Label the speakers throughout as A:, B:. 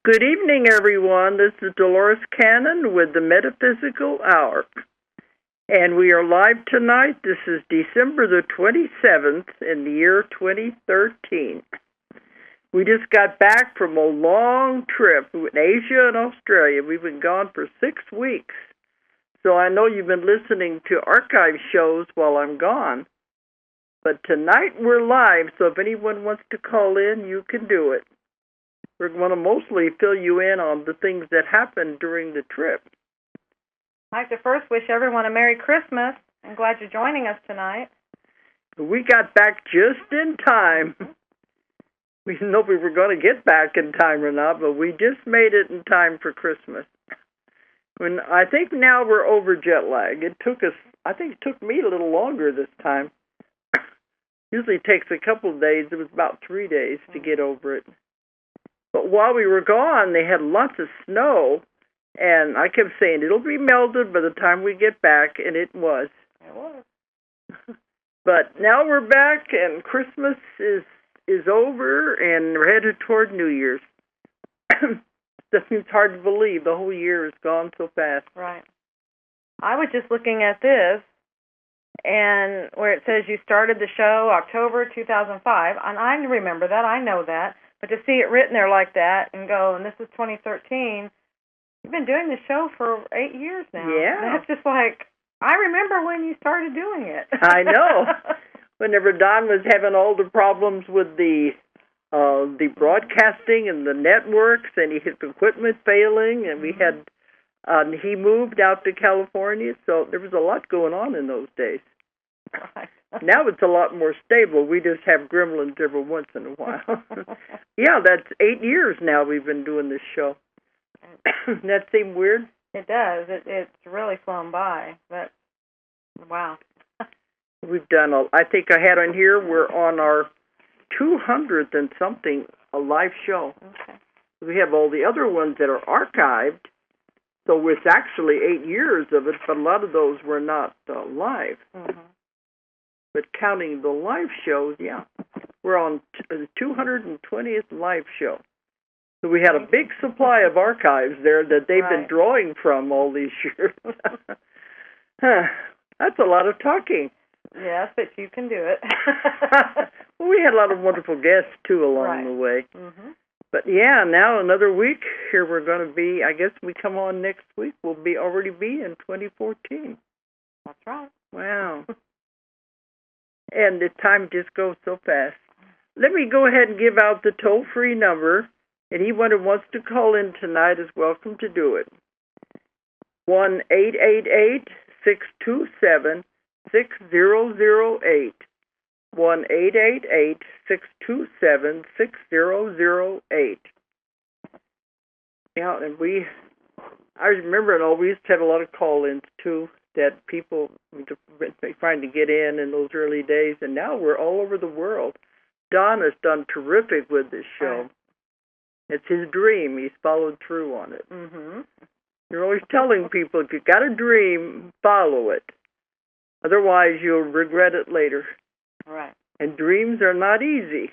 A: Good evening, everyone. This is Dolores Cannon with the Metaphysical Hour. And we are live tonight. This is December the 27th in the year 2013. We just got back from a long trip in Asia and Australia. We've been gone for 6 weeks. So I know you've been listening to archive shows while I'm gone. But tonight we're live, so if anyone wants to call in, you can do it. We're going to mostly fill you in on the things that happened during the trip.
B: I'd like to first wish everyone a Merry Christmas. I'm glad you're joining us tonight.
A: We got back just in time. We didn't know if we were going to get back in time or not, but we just made it in time for Christmas. I think now we're over jet lag. It took me a little longer this time. Usually it takes a couple of days. It was about 3 days to get over it. But while we were gone, they had lots of snow, and I kept saying, it'll be melted by the time we get back, and it was.
B: It was.
A: But now we're back, and Christmas is over, and we're headed toward New Year's. It's hard to believe. The whole year has gone so fast.
B: Right. I was just looking at this, and where it says you started the show October 2005, and I remember that. I know that. But to see it written there like that and go, and this is 2013, you've been doing the show for 8 years now.
A: Yeah.
B: That's just like, I remember when you started doing it.
A: I know. Whenever Don was having all the problems with the broadcasting and the networks, and his equipment failing, and we had, he moved out to California, so there was a lot going on in those days.
B: Right.
A: Now it's a lot more stable. We just have gremlins every once in a while. Yeah, that's 8 years now we've been doing this show. That seem weird?
B: It does. It's really flown by. But wow.
A: We've done, I think I had on here, we're on our 200th and something, a live show.
B: Okay.
A: We have all the other ones that are archived, so it's actually 8 years of it, but a lot of those were not live.
B: Mm-hmm.
A: But counting the live shows, yeah, we're on the 220th live show. So we had a big supply of archives there that they've been drawing from all these years. That's a lot of talking.
B: Yes, but you can do it.
A: Well, we had a lot of wonderful guests, too, along the way.
B: Mm-hmm.
A: But, yeah, now another week, here we're going to be, I guess we come on next week, we'll already be in 2014.
B: That's right.
A: Wow. And the time just goes so fast. Let me go ahead and give out the toll-free number. Anyone who wants to call in tonight is welcome to do it. 1-888-627-6008. 1-888-627-6008. Yeah, and I remember it all. We used to have a lot of call-ins, too, that people were trying to get in those early days, and now we're all over the world. Don has done terrific with this show. Right. It's his dream. He's followed through on it.
B: Mm-hmm.
A: You're always telling people, if you've got a dream, follow it. Otherwise, you'll regret it later.
B: Right.
A: And dreams are not easy.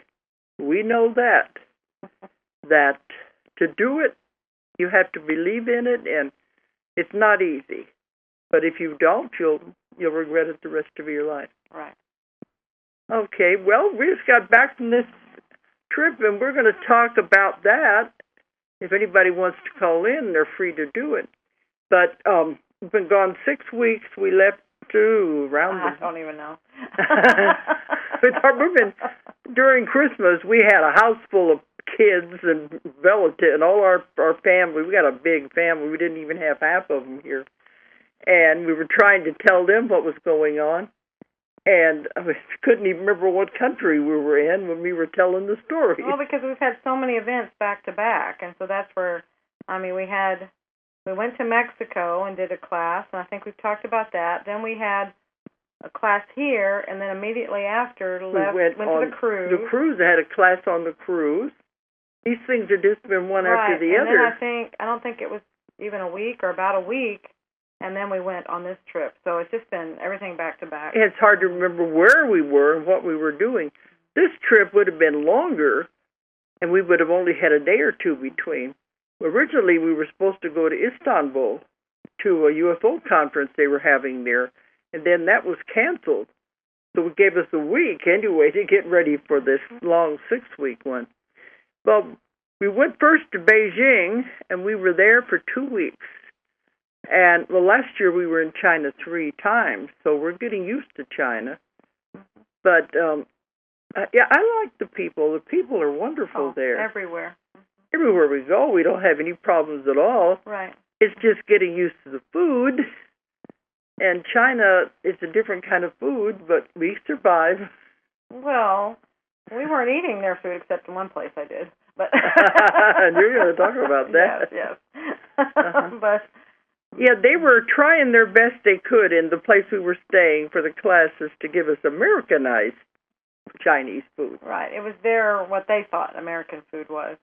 A: We know that. That to do it, you have to believe in it, and it's not easy. But if you don't, you'll regret it the rest of your life.
B: Right.
A: Okay, well, we just got back from this trip, and we're going to talk about that. If anybody wants to call in, they're free to do it. But we've been gone 6 weeks. We left
B: I don't even know.
A: During Christmas, we had a house full of kids and relatives and all our family. We got a big family. We didn't even have half of them here. And we were trying to tell them what was going on. And I couldn't even remember what country we were in when we were telling the story.
B: Well, because we've had so many events back to back. And so that's where, we went to Mexico and did a class. And I think we've talked about that. Then we had a class here. And then immediately after, went to the cruise.
A: The cruise had a class on the cruise. These things have just been one after the other.
B: And then I don't think it was even a week or about a week. And then we went on this trip. So it's just been everything back to back.
A: It's hard to remember where we were and what we were doing. This trip would have been longer, and we would have only had a day or two between. Originally, we were supposed to go to Istanbul to a UFO conference they were having there, and then that was canceled. So it gave us a week anyway to get ready for this long 6-week one. Well, we went first to Beijing, and we were there for 2 weeks. And, well, last year we were in China 3 times, so we're getting used to China. But, yeah, I like the people. The people are wonderful there.
B: Everywhere.
A: Everywhere we go, we don't have any problems at all.
B: Right.
A: It's just getting used to the food. And China is a different kind of food, but we survive.
B: Well, we weren't eating their food except in one place I did. But
A: and you're going to talk about that.
B: Yes.
A: But yeah, they were trying their best they could in the place we were staying for the classes to give us Americanized Chinese food.
B: Right. It was what they thought American food was.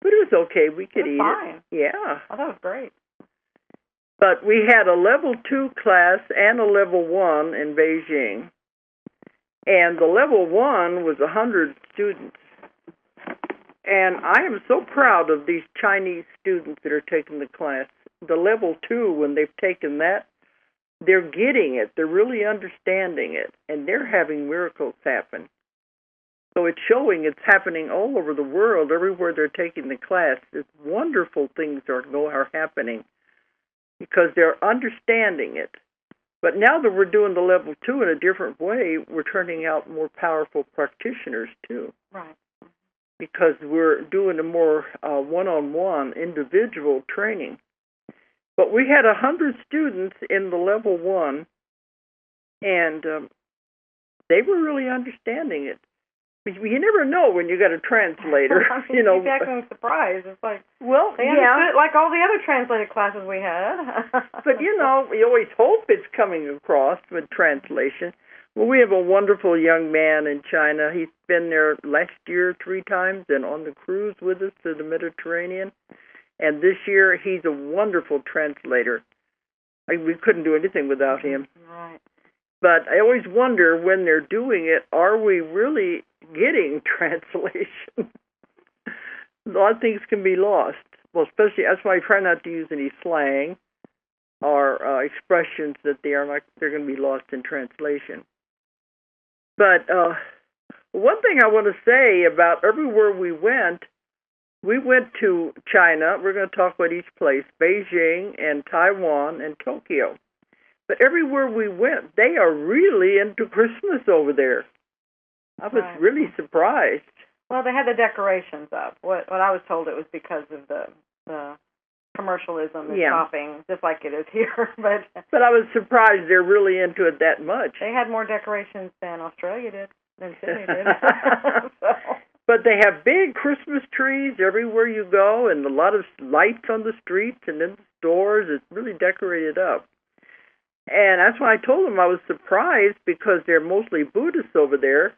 A: But it was okay. We could eat
B: fine.
A: it. Yeah.
B: Oh, that was great.
A: But we had a level 2 class and a level 1 in Beijing. And the level 1 was 100 students. And I am so proud of these Chinese students that are taking the class. The level 2, when they've taken that, they're getting it. They're really understanding it. And they're having miracles happen. So it's showing it's happening all over the world. Everywhere they're taking the class, it's wonderful things are happening because they're understanding it. But now that we're doing the level 2 in a different way, we're turning out more powerful practitioners too.
B: Right.
A: Because we're doing a more one-on-one individual training. But we had 100 students in the level 1, and they were really understanding it. You never know when you got a translator.
B: You know, I'm surprised. It's like,
A: well,
B: they understood like all the other translated classes we had.
A: But you know, we always hope it's coming across with translation. Well, we have a wonderful young man in China. He's been there last year 3 times and on the cruise with us to the Mediterranean. And this year, he's a wonderful translator. We couldn't do anything without him.
B: Right.
A: But I always wonder when they're doing it, are we really getting translation? A lot of things can be lost. Well, especially, that's why I try not to use any slang or expressions that they're going to be lost in translation. But one thing I want to say about everywhere we went to China. We're going to talk about each place, Beijing and Taiwan and Tokyo. But everywhere we went, they are really into Christmas over there. I was really surprised.
B: Well, they had the decorations up. What I was told, it was because of the commercialism and shopping, just like it is here. But
A: I was surprised they're really into it that much.
B: They had more decorations than Australia did, than Sydney did. So.
A: But they have big Christmas trees everywhere you go and a lot of lights on the streets and in the stores. It's really decorated up. And that's why I told them I was surprised because they're mostly Buddhists over there.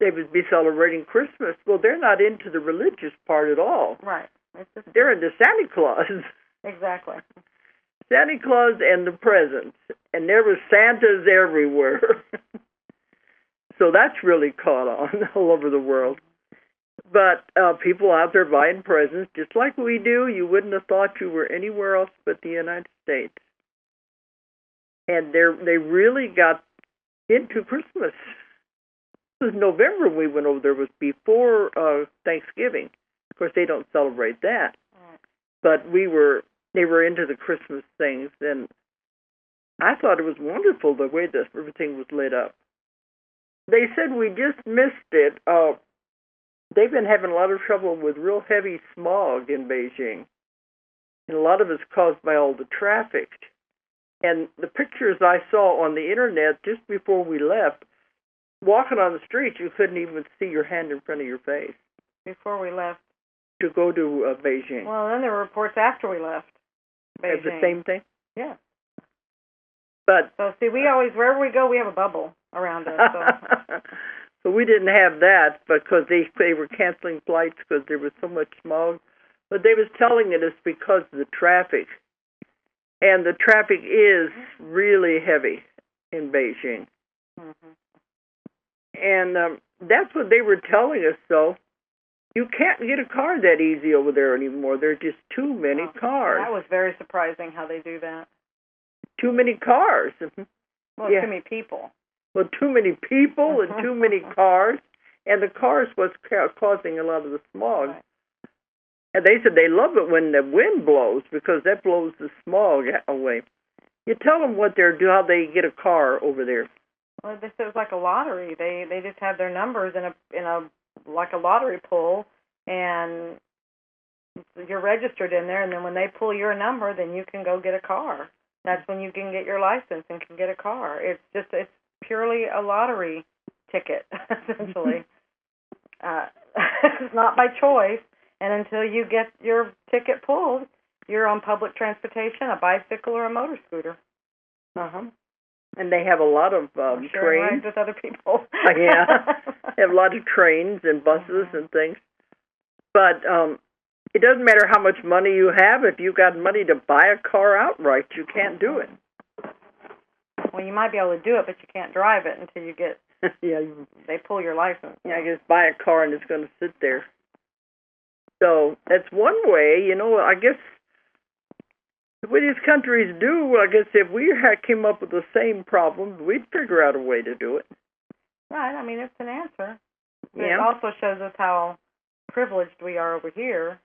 A: They would be celebrating Christmas. Well, they're not into the religious part at all.
B: Right.
A: They're into Santa Claus.
B: Exactly.
A: Santa Claus and the presents. And there were Santas everywhere. So that's really caught on all over the world. But people out there buying presents, just like we do, you wouldn't have thought you were anywhere else but the United States. And they really got into Christmas. It was November we went over there. It was before Thanksgiving. Of course, they don't celebrate that.
B: Right.
A: But they were into the Christmas things, and I thought it was wonderful the way that everything was lit up. They said we just missed it. They've been having a lot of trouble with real heavy smog in Beijing. And a lot of it's caused by all the traffic. And the pictures I saw on the internet just before we left, walking on the street, you couldn't even see your hand in front of your face.
B: Before we left?
A: To go to Beijing.
B: Well, then there were reports after we left Beijing.
A: The same thing?
B: Yeah.
A: But
B: so, see, we always, wherever we go, we have a bubble around us. So,
A: so we didn't have that because they were canceling flights because there was so much smog. But they was telling it is because of the traffic. And the traffic is really heavy in Beijing. Mm-hmm. And that's what they were telling us, though. You can't get a car that easy over there anymore. There are just too many cars.
B: That was very surprising how they do that.
A: Too many cars.
B: Well, too many people.
A: Well, too many people and too many cars. And the cars was causing a lot of the smog. Right. And they said they love it when the wind blows because that blows the smog away. You tell them what they're doing, how they get a car over there.
B: Well, they said it was like a lottery. They just have their numbers in a like a lottery pull, and you're registered in there. And then when they pull your number, then you can go get a car. That's when you can get your license and can get a car. It's purely a lottery ticket, essentially. It's not by choice. And until you get your ticket pulled, you're on public transportation, a bicycle or a motor scooter.
A: And they have a lot of trains.
B: Rides with other people.
A: Yeah. They have a lot of trains and buses and things. But it doesn't matter how much money you have. If you've got money to buy a car outright, you can't do it.
B: Well, you might be able to do it, but you can't drive it until you get... they pull your license.
A: Yeah, I just buy a car and it's going to sit there. So that's one way, I guess what these countries do, I guess if we came up with the same problems, we'd figure out a way to do it.
B: Right, I mean, it's an answer. But
A: yeah.
B: It also shows us how privileged we are over here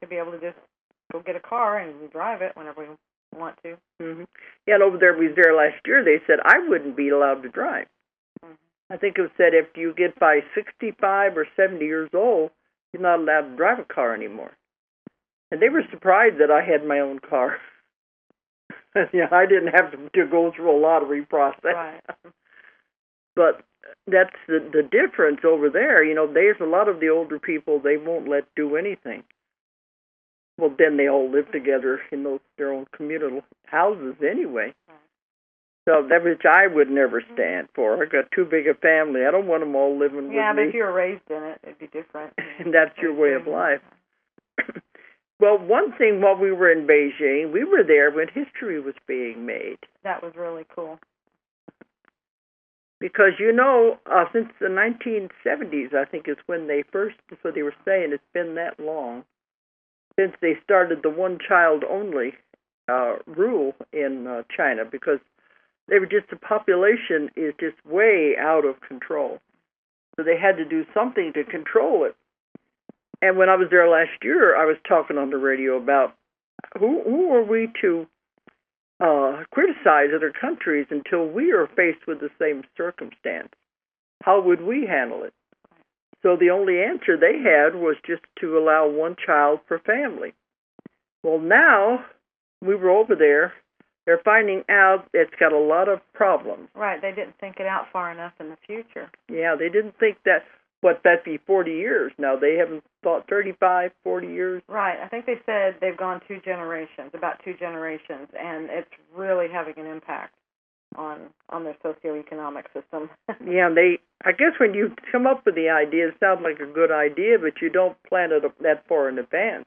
B: to be able to just go get a car and drive it whenever we want to.
A: Mm-hmm. Yeah, and over there, we was there last year, they said I wouldn't be allowed to drive. I think it said if you get by 65 or 70 years old, you're not allowed to drive a car anymore. And they were surprised that I had my own car. I didn't have to go through a lottery process.
B: Right.
A: But that's the difference over there. There's a lot of the older people, they won't let do anything. Well, then they all live together in their own communal houses anyway. So that which I would never stand for. I got too big a family. I don't want them all living with me.
B: Yeah, but if you were raised in it, it'd be different.
A: And that's your way of life. Well, one thing while we were in Beijing, we were there when history was being made.
B: That was really cool.
A: Because, since the 1970s, I think is when they first, that's what they were saying, it's been that long since they started the one-child-only rule in China, because they were the population is just way out of control. So they had to do something to control it. And when I was there last year, I was talking on the radio about who are we to criticize other countries until we are faced with the same circumstance. How would we handle it? So the only answer they had was just to allow one child per family. Well, now we were over there. They're finding out it's got a lot of problems.
B: Right, they didn't think it out far enough in the future.
A: Yeah, they didn't think that'd be 40 years. Now, they haven't thought 35, 40 years.
B: Right, I think they said they've gone about two generations, and it's really having an impact on their socioeconomic system.
A: Yeah, I guess when you come up with the idea, it sounds like a good idea, but you don't plan it that far in advance.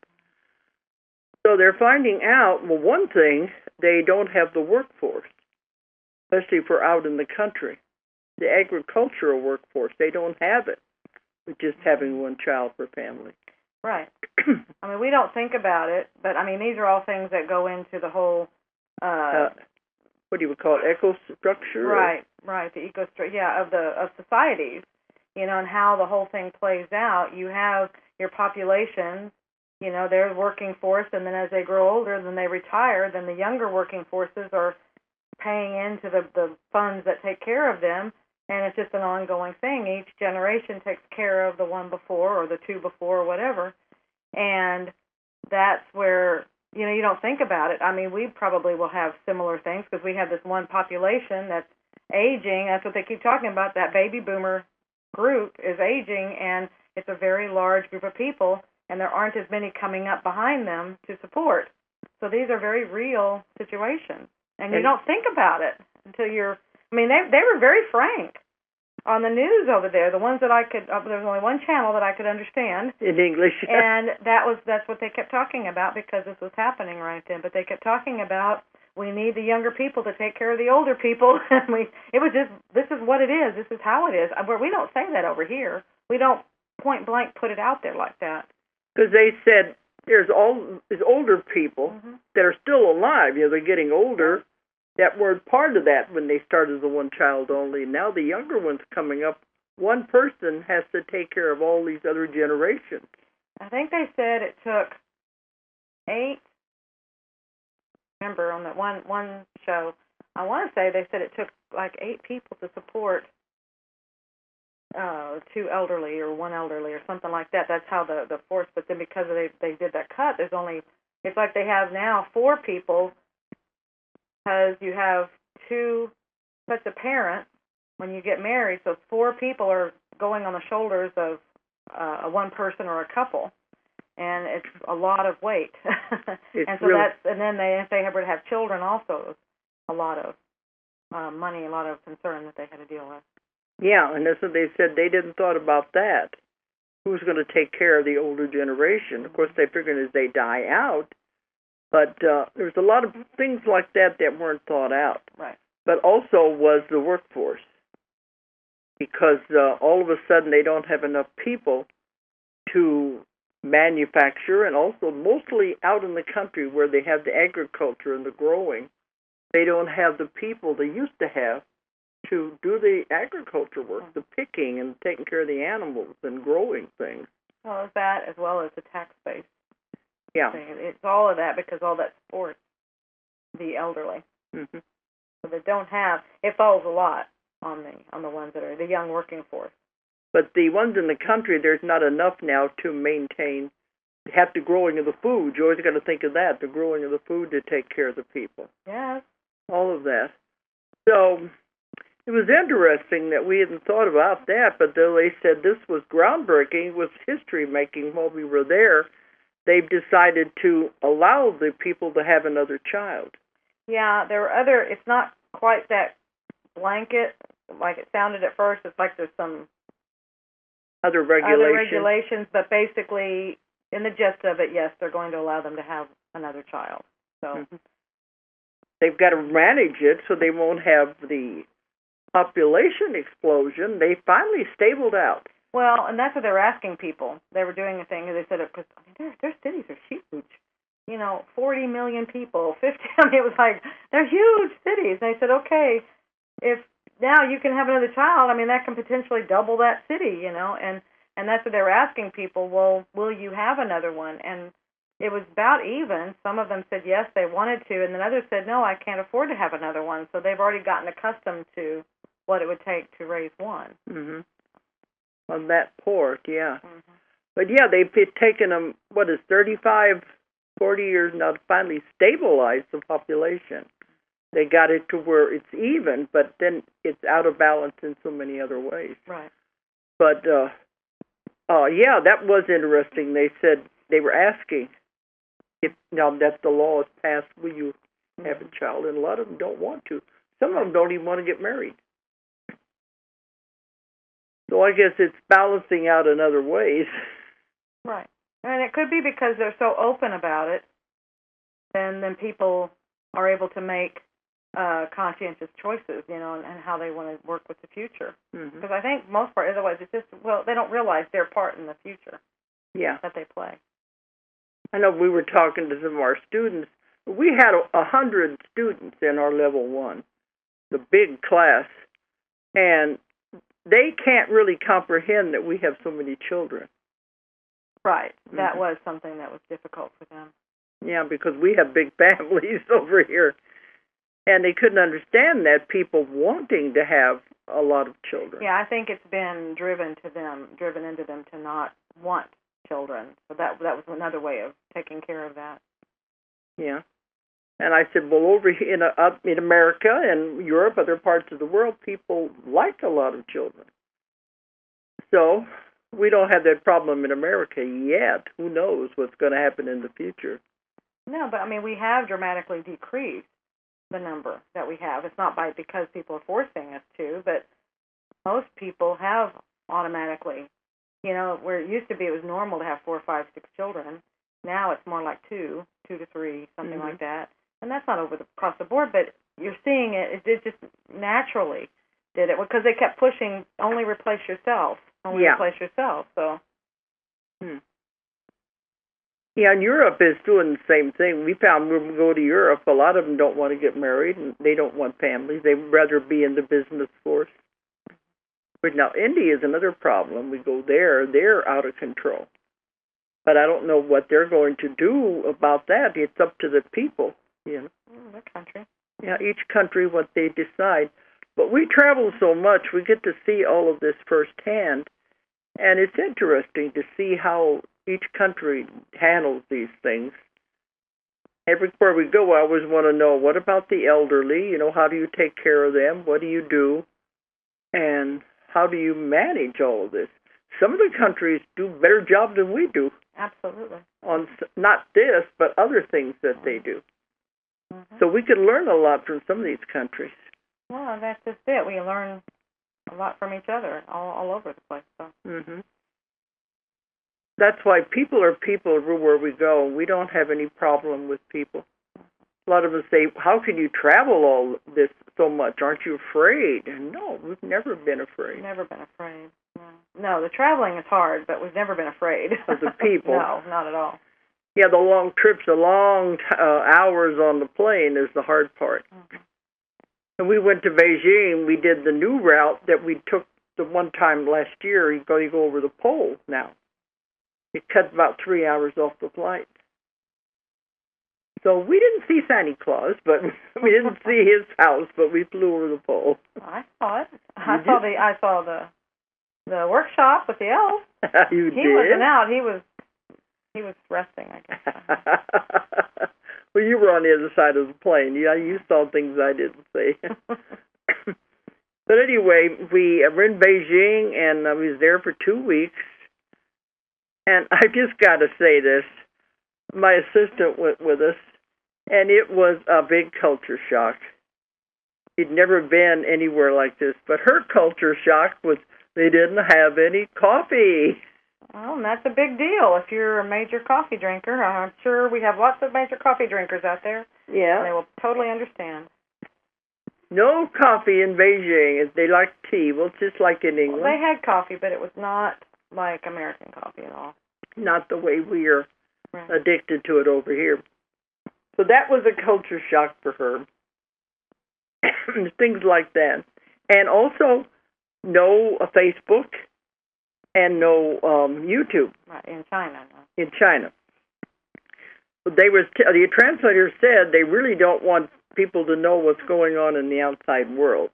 A: So they're finding out, well, one thing, they don't have the workforce, especially for out in the country. The agricultural workforce, they don't have it, with just having one child per family.
B: Right. I mean, we don't think about it, but, I mean, these are all things that go into the whole...
A: what do you call it, eco-structure?
B: Right, the eco-structure, of societies, and how the whole thing plays out. You have your populations, they're working force, and then as they grow older, then they retire, then the younger working forces are paying into the funds that take care of them, and it's just an ongoing thing. Each generation takes care of the one before or the two before or whatever, and that's where, you don't think about it. I mean, we probably will have similar things because we have this one population that's aging. That's what they keep talking about. That baby boomer group is aging, and it's a very large group of people, and there aren't as many coming up behind them to support. So these are very real situations, and you don't think about it until you're... I mean, they were very frank on the news over there. The ones that I could... there was only one channel that I could understand.
A: In English.
B: And that's what they kept talking about because this was happening right then. But they kept talking about we need the younger people to take care of the older people. And it was just, this is what it is. This is how it is. We don't say that over here. We don't point blank put it out there like that?
A: Because they said there's older people that are still alive. They're getting older that weren't part of that when they started the one child only. Now the younger ones coming up, one person has to take care of all these other generations.
B: I think they said it took 8. Remember on that one show, I want to say they said it took like 8 people to support 2 elderly or 1 elderly or something like that. That's how the force. But then because they did that cut, there's only, it's like they have now 4 people because you have 2 sets of parents when you get married. So 4 people are going on the shoulders of one person or a couple. And it's a lot of weight. And so
A: really,
B: and then if they were to have children also, it's a lot of money, a lot of concern that they had to deal with.
A: Yeah, and that's what they said. They didn't thought about that. Who's going to take care of the older generation? Of course, they figured as they die out. But there's a lot of things like that that weren't thought out.
B: Right.
A: But also was the workforce. Because all of a sudden they don't have enough people to manufacture, and also mostly out in the country where they have the agriculture and the growing, they don't have the people they used to have to do the agriculture work, the picking and taking care of the animals and growing things.
B: Well, it's that as well as the tax base.
A: Yeah.
B: It's all of that because all that supports the elderly.
A: Mm-hmm.
B: So they don't have, it falls a lot on the ones that are the young working force.
A: But the ones in the country, there's not enough now to maintain, have the growing of the food. You always got to think of that, the growing of the food to take care of the people.
B: Yes.
A: All of that. So it was interesting that we hadn't thought about that, but though they said this was groundbreaking, was history making while we were there, they've decided to allow the people to have another child.
B: Yeah, there were it's not quite that blanket like it sounded at first. It's like there's some
A: other regulations,
B: but basically, in the gist of it, yes, they're going to allow them to have another child. So
A: they've got to manage it so they won't have the population explosion. They finally stabled out.
B: Well, and that's what they were asking people. They were doing a thing, and they said, because their cities are huge. 40 million people, 50. I mean, it was like, they're huge cities. And they said, okay, if now you can have another child, I mean, that can potentially double that city, and that's what they were asking people, well, will you have another one? And it was about even. Some of them said yes, they wanted to, and then others said, no, I can't afford to have another one. So they've already gotten accustomed to what it would take to raise one.
A: Mm-hmm. On that port, yeah.
B: Mm-hmm.
A: But yeah, they've taken them, 35, 40 years now to finally stabilize the population. They got it to where it's even, but then it's out of balance in so many other ways.
B: Right.
A: But, yeah, that was interesting. They said they were asking if now that the law is passed, will you have a child? And a lot of them don't want to. Some of them don't even want to get married. So I guess it's balancing out in other ways.
B: Right. And it could be because they're so open about it, and then people are able to make conscientious choices, and how they want to work with the future. Because I think most part, otherwise it's just, they don't realize their part in the future.
A: Yeah.
B: That they play.
A: I know we were talking to some of our students. We had 100 students in our level 1, the big class, and they can't really comprehend that we have so many children.
B: Right. That was something that was difficult for them.
A: Yeah, because we have big families over here. And they couldn't understand that, people wanting to have a lot of children.
B: Yeah, I think it's been driven into them to not want children. So that was another way of taking care of that.
A: Yeah. And I said, well, over here in America and Europe, other parts of the world, people like a lot of children. So we don't have that problem in America yet. Who knows what's going to happen in the future?
B: No, but I mean, we have dramatically decreased the number that we have. It's not because people are forcing us to, but most people have automatically, where it used to be it was normal to have 4, 5, 6 children. Now it's more like 2 to 3, something like that. And that's not across the board, but you're seeing it. It just naturally did it because they kept pushing only replace yourself. So
A: Hmm. Yeah, and Europe is doing the same thing. We found when we go to Europe, a lot of them don't want to get married, and they don't want families. They'd rather be in the business force. But now India is another problem. We go there, they're out of control. But I don't know what they're going to do about that. It's up to the people, you know.
B: The country.
A: Yeah, each country, what they decide. But we travel so much, we get to see all of this firsthand. And it's interesting to see how each country handles these things. Everywhere we go, I always want to know, what about the elderly? You know, how do you take care of them? What do you do? And how do you manage all of this? Some of the countries do a better job than we do.
B: Absolutely.
A: On not this, but other things that they do. Mm-hmm. So we can learn a lot from some of these countries.
B: Well, that's just it. We learn a lot from each other all over the place. So.
A: Mm-hmm. That's why people are people everywhere we go. We don't have any problem with people. A lot of us say, how can you travel all this so much? Aren't you afraid? And no, we've never been afraid.
B: Never been afraid. No, the traveling is hard, but we've never been afraid.
A: Of the people.
B: No, not at all.
A: Yeah, the long trips, the long hours on the plane is the hard part. Mm-hmm. And we went to Beijing. We did the new route that we took the one time last year. You go over the pole now. It cut about 3 hours off the flight. So we didn't see Santa Claus, but we didn't see his house, but we flew over the pole.
B: I saw it. I saw the workshop with the elf.
A: You did?
B: He wasn't out. He was resting, I guess.
A: Well, you were on the other side of the plane. Yeah, you saw things I didn't see. But anyway, we were in Beijing, and I was there for 2 weeks. And I just got to say this. My assistant went with us, and it was a big culture shock. He'd never been anywhere like this, but her culture shock was they didn't have any coffee.
B: Well, and that's a big deal if you're a major coffee drinker. I'm sure we have lots of major coffee drinkers out there.
A: Yeah.
B: And they will totally understand.
A: No coffee in Beijing. They like tea. Well, just like in England.
B: Well, they had coffee, but it was not like American coffee at all.
A: Not the way we are addicted to it over here. So that was a culture shock for her. Things like that. And also, no Facebook and no YouTube.
B: Right, in China. No.
A: In China. The translator said they really don't want people to know what's going on in the outside world.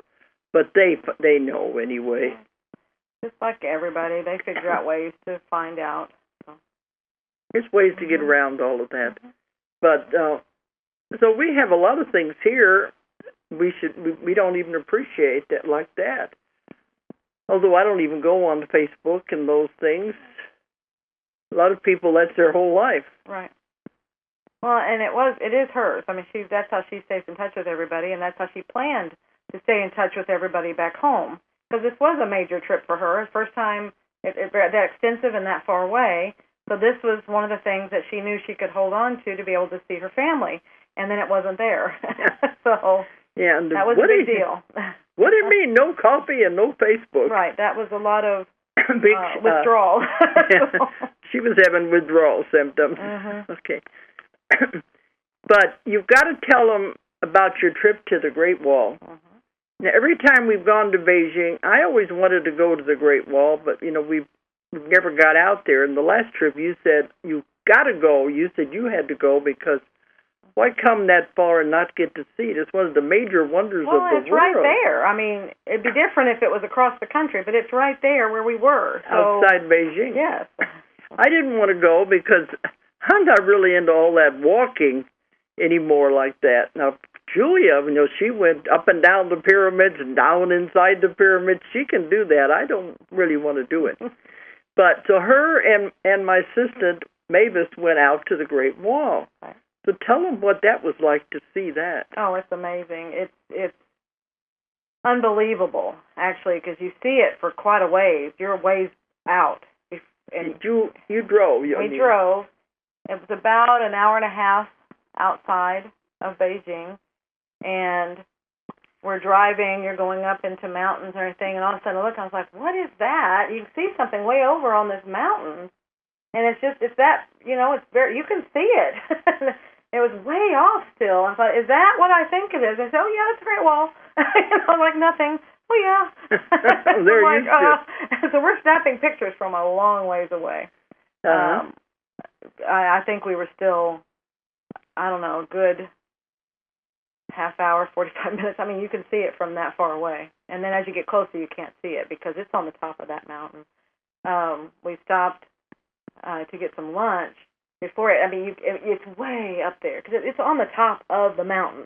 A: But they know anyway.
B: Just like everybody, they figure out ways to find out. So.
A: There's ways to get around all of that. But so we have a lot of things here we don't even appreciate that like that. Although I don't even go on Facebook and those things. A lot of people, that's their whole life.
B: Right. Well, and it is hers. I mean, that's how she stays in touch with everybody, and that's how she planned to stay in touch with everybody back home. Because this was a major trip for her, first time that extensive and that far away. So this was one of the things that she knew she could hold on to be able to see her family, and then it wasn't there. So
A: yeah, and
B: that was a big deal.
A: What do you mean, no coffee and no Facebook?
B: Right, that was a lot of
A: big
B: withdrawal.
A: She was having withdrawal symptoms.
B: Mm-hmm.
A: Okay. But you've got to tell them about your trip to the Great Wall. Mm-hmm. Now, every time we've gone to Beijing, I always wanted to go to the Great Wall, but, we've never got out there. And the last trip, you said, you got to go. You said you had to go because why come that far and not get to see it? It's one of the major wonders of the world.
B: Well, it's right there. I mean, it'd be different if it was across the country, but it's right there where we were. So,
A: outside Beijing.
B: Yes.
A: I didn't want to go because I'm not really into all that walking anymore like that. Now, Julia, she went up and down the pyramids and down inside the pyramids. She can do that. I don't really want to do it. But so her and my assistant, Mavis, went out to the Great Wall.
B: Right.
A: So tell them what that was like to see that.
B: Oh, it's amazing. It's unbelievable, actually, because you see it for quite a ways. You're a ways out. And
A: you drove.
B: We drove. It was about an hour and a half outside of Beijing, and we're driving. You're going up into mountains and everything, and all of a sudden I look, I was like, what is that? You can see something way over on this mountain. And it's that, it's very, you can see it. It was way off still. I thought, is that what I think it is? I said, oh, yeah, that's a great wall. Like nothing. Oh, yeah.
A: There you go.
B: So we're snapping pictures from a long ways away. I think we were still, I don't know, a good half hour, 45 minutes. I mean, you can see it from that far away. And then as you get closer, you can't see it because it's on the top of that mountain. We stopped to get some lunch before it. I mean, it's way up there because it's on the top of the mountain.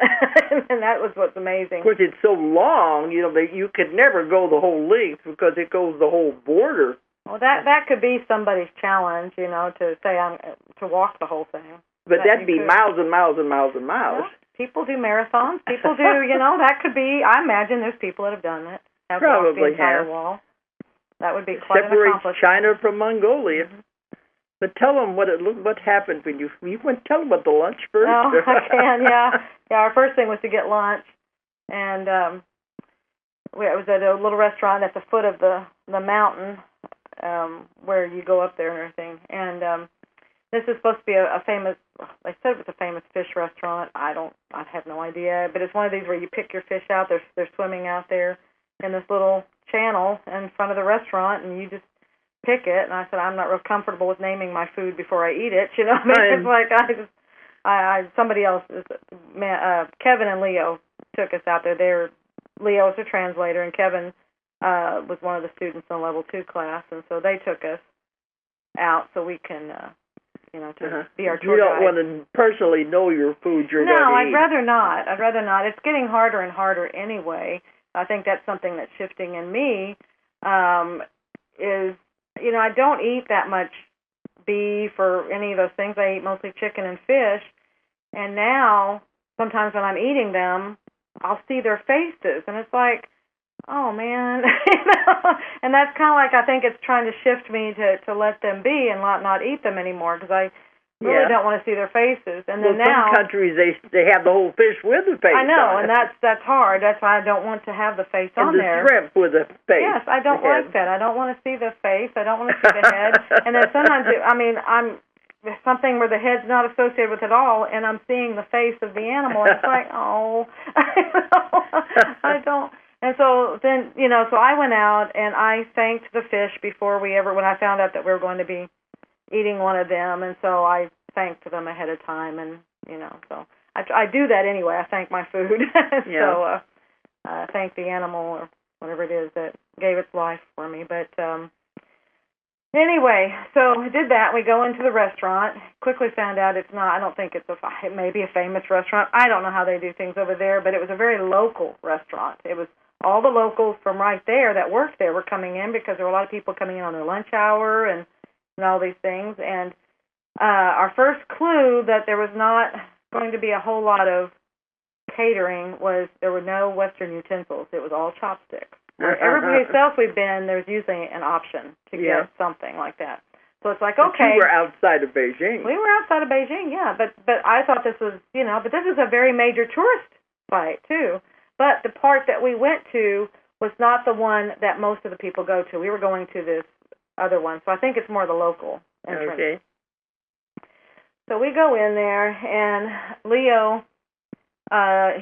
B: And that was what's amazing.
A: Of course, it's so long, that you could never go the whole length because it goes the whole border.
B: Well, that could be somebody's challenge, to say to walk the whole thing.
A: But that'd be miles and miles and miles and miles.
B: Well, people do marathons. People do, that could be. I imagine there's people that have done it. Have
A: probably
B: walked the entire
A: have.
B: wall. That would be quite an
A: accomplishment.
B: accomplishment.
A: China from Mongolia. Mm-hmm. But tell them what happened when you went. Tell them about the lunch first.
B: Oh, I can. Yeah. Our first thing was to get lunch, and it was at a little restaurant at the foot of the mountain where you go up there and everything. And this is supposed to be a famous. They said it was a famous fish restaurant. I have no idea, but it's one of these where you pick your fish out. They're swimming out there in this little channel in front of the restaurant, and you just pick it. And I said, I'm not real comfortable with naming my food before I eat it. I mean, it's like somebody else, Kevin and Leo took us out there. Leo is a translator, and Kevin was one of the students in level 2 class, and so they took us out so we can, to be our tour guide. You don't want to personally know your food you're going to eat. No, I'd rather not. It's getting harder and harder anyway. I think that's something that's shifting in me, is, I don't eat that much beef or any of those things. I eat mostly chicken and fish. And now, sometimes when I'm eating them, I'll see their faces. And it's like, oh, man. And that's kind of like, I think it's trying to shift me to let them be and not eat them anymore because I really don't want to see their faces. And then now,
A: some countries, they have the whole fish with the face
B: I know,
A: on
B: and that's hard. That's why I don't want to have the face on there.
A: And the shrimp with the face.
B: Yes, I don't like that. I don't want to see the face. I don't want to see the head. And then sometimes, there's something where the head's not associated with it all, and I'm seeing the face of the animal, and it's like, oh, I don't. And so then, so I went out and I thanked the fish when I found out that we were going to be eating one of them, and so I thanked them ahead of time, and so I do that anyway. I thank my food. So I thank the animal or whatever it is that gave its life for me. But anyway, so I did that. We go into the restaurant. Quickly found out it's not. I don't think it may be a famous restaurant. I don't know how they do things over there, but it was a very local restaurant. It was all the locals from right there that worked there were coming in because there were a lot of people coming in on their lunch hour and all these things. And our first clue that there was not going to be a whole lot of catering was there were no Western utensils. It was all chopsticks. Where everybody else we've been, there's usually an option to get something like that. So it's like, okay.
A: But you were outside of Beijing.
B: We were outside of Beijing, yeah. But I thought this was, but this is a very major tourist site, too. But the part that we went to was not the one that most of the people go to. We were going to this other one. So I think it's more the local entrance.
A: Okay.
B: So we go in there, and Leo,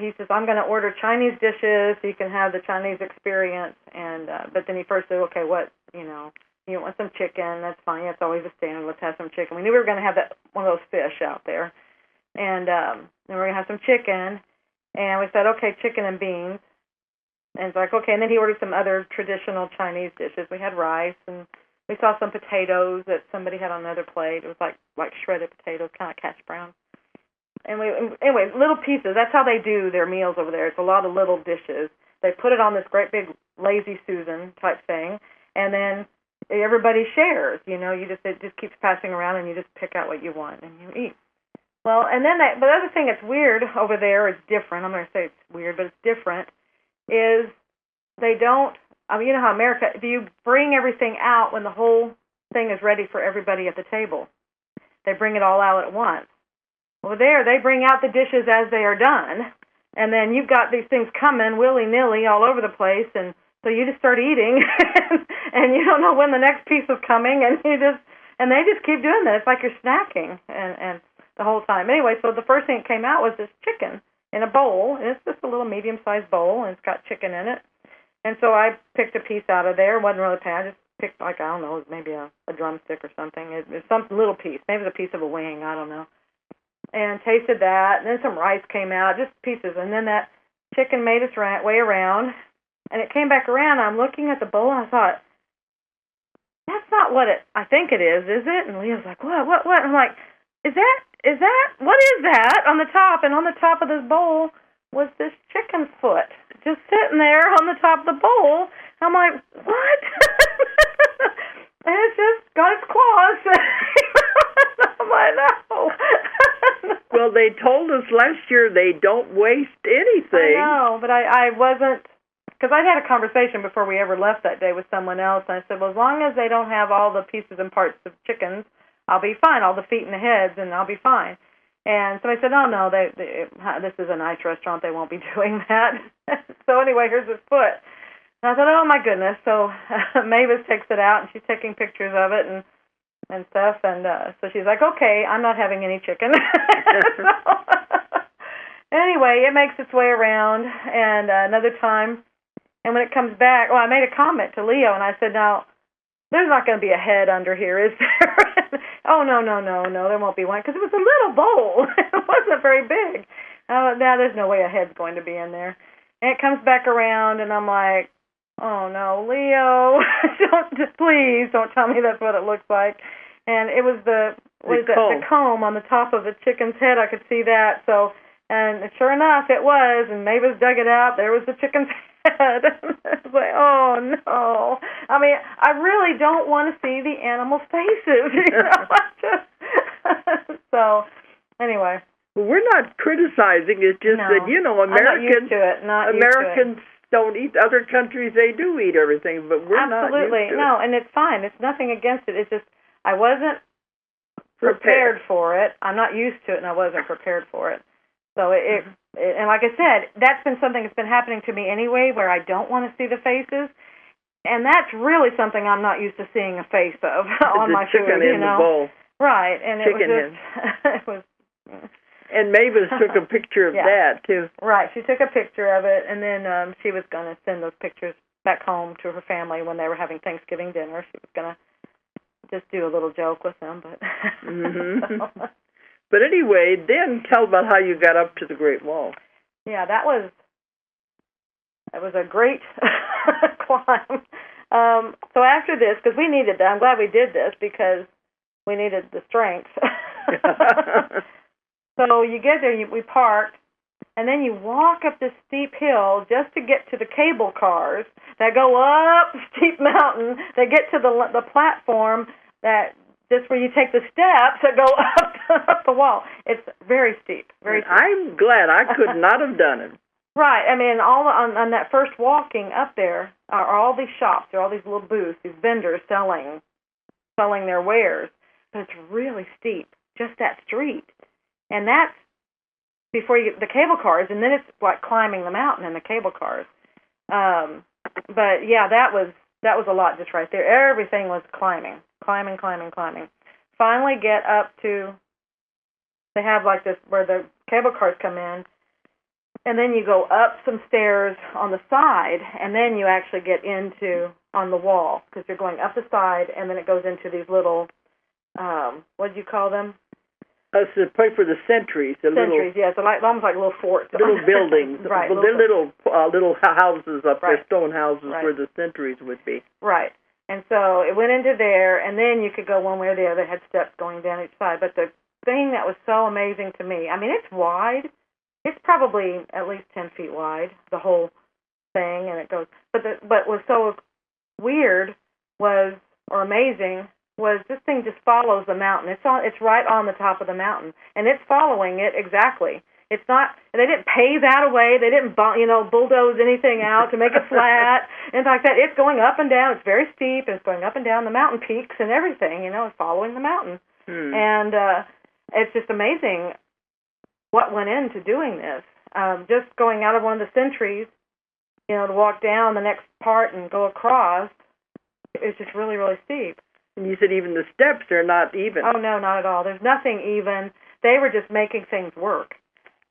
B: he says, I'm going to order Chinese dishes so you can have the Chinese experience. And but then he first said, okay, what, you want some chicken? That's fine. That's always a standard. Let's have some chicken. We knew we were going to have one of those fish out there. And then we're going to have some chicken. And we said, okay, chicken and beans. And it's like, okay. And then he ordered some other traditional Chinese dishes. We had rice, and we saw some potatoes that somebody had on another plate. It was like shredded potatoes, kind of cash brown. And anyway, little pieces. That's how they do their meals over there. It's a lot of little dishes. They put it on this great big lazy Susan type thing, and then everybody shares. It just keeps passing around, and you just pick out what you want and you eat. Well, and then but the other thing that's weird over there is different. I'm going to say it's weird, but it's different. Is they don't. You know how America, if you bring everything out when the whole thing is ready for everybody at the table, they bring it all out at once. Well, there, they bring out the dishes as they are done, and then you've got these things coming willy-nilly all over the place, and so you just start eating, and you don't know when the next piece is coming, and And they just keep doing that. It's like you're snacking and the whole time. Anyway, so the first thing that came out was this chicken in a bowl, and it's just a little medium-sized bowl, and it's got chicken in it. And so I picked a piece out of there. It wasn't really I just picked, like, I don't know, maybe a drumstick or something. It was some little piece. Maybe it was a piece of a wing. I don't know. And tasted that, and then some rice came out, just pieces. And then that chicken made its way around, and it came back around. I'm looking at the bowl, and I thought, that's not what I think it is it? And Leah's like, what? And I'm like, is that, what is that on the top? And on the top of this bowl was this chicken foot just sitting there on the top of the bowl. I'm like, what? And it's just got its claws. I'm like, no.
A: Well, they told us last year they don't waste anything.
B: I know, but I wasn't, because I'd had a conversation before we ever left that day with someone else, and I said, well, as long as they don't have all the pieces and parts of chickens, I'll be fine, all the feet and the heads, and I'll be fine. And so I said, oh, no, this is a nice restaurant, they won't be doing that. So anyway, here's his foot. And I thought, oh, my goodness. So Mavis takes it out, and she's taking pictures of it and stuff, and so she's like, okay, I'm not having any chicken. So, anyway, it makes its way around, and another time, and when it comes back, I made a comment to Leo, and I said, now, there's not going to be a head under here, is there? Oh, no, there won't be one, because it was a little bowl. It wasn't very big. Now, there's no way a head's going to be in there. And it comes back around, and I'm like, oh, no, Leo, please don't tell me that's what it looks like. And it was the comb on the top of the chicken's head. I could see that. So, and sure enough, it was. And Mavis dug it out. There was the chicken's head. I was like, oh, no. I mean, I really don't want to see the animals' faces. So, anyway.
A: Well, we're not criticizing. It's just that, Americans don't eat. Other countries, they do eat everything, but we're not used to it.
B: No, and it's fine. It's nothing against it. It's just I wasn't prepared for it. I'm not used to it, and I wasn't prepared for it. So and like I said, that's been something that's been happening to me anyway, where I don't want to see the faces, and that's really something I'm not used to seeing a face of on my food.
A: The chicken in the bowl,
B: right? And
A: chicken
B: it was.
A: And Mavis took a picture of that, too.
B: Right. She took a picture of it, and then she was going to send those pictures back home to her family when they were having Thanksgiving dinner. She was going to just do a little joke with them. But
A: so. But anyway, then tell about how you got up to the Great Wall.
B: Yeah, that was a great climb. So after this, because we needed that, I'm glad we did this because we needed the strength. So you get there, we parked, and then you walk up this steep hill just to get to the cable cars that go up the steep mountain. They get to the platform that just where you take the steps that go up the wall. It's very steep, very steep.
A: I'm glad I could not have done it.
B: Right. I mean, on that first walking up there are all these shops. There are all these little booths, these vendors selling their wares. But it's really steep, just that street. And that's before you get the cable cars, and then it's like climbing the mountain in the cable cars. But yeah, that was a lot just right there. Everything was climbing. Finally get up to, they have like this where the cable cars come in, and then you go up some stairs on the side, and then you actually get into on the wall, because you're going up the side, and then it goes into these little, what do you call them?
A: It's a place for the sentries.
B: Sentries, yeah. So almost like little forts.
A: Little buildings.
B: Right.
A: They're little houses up there,
B: right.
A: Stone houses,
B: right.
A: where the sentries would be.
B: Right. And so it went into there, and then you could go one way or the other. It had steps going down each side. But the thing that was so amazing to me, I mean, it's wide. It's probably at least 10 feet wide, the whole thing, and it goes. But what was so weird or amazing was this thing just follows the mountain. It's right on the top of the mountain, and it's following it exactly. It's not. They didn't pave that away. They didn't bulldoze anything out to make it flat and like that. It's going up and down. It's very steep, and it's going up and down the mountain peaks and everything. It's following the mountain, and it's just amazing what went into doing this. Just going out of one of the sentries, to walk down the next part and go across. It's just really, really steep.
A: And you said even the steps are not even.
B: Oh, no, not at all. There's nothing even. They were just making things work.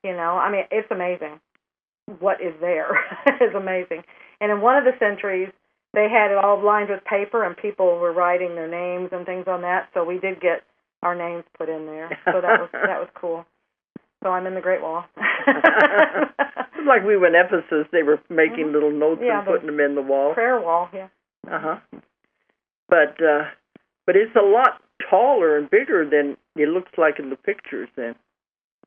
B: I mean, it's amazing. What is there is amazing. And in one of the centuries, they had it all lined with paper, and people were writing their names and things on that. So we did get our names put in there. So that was cool. So I'm in the Great Wall.
A: It's like we were in Ephesus. They were making little notes and putting them in the wall.
B: Prayer wall, yeah.
A: But it's a lot taller and bigger than it looks like in the pictures. Then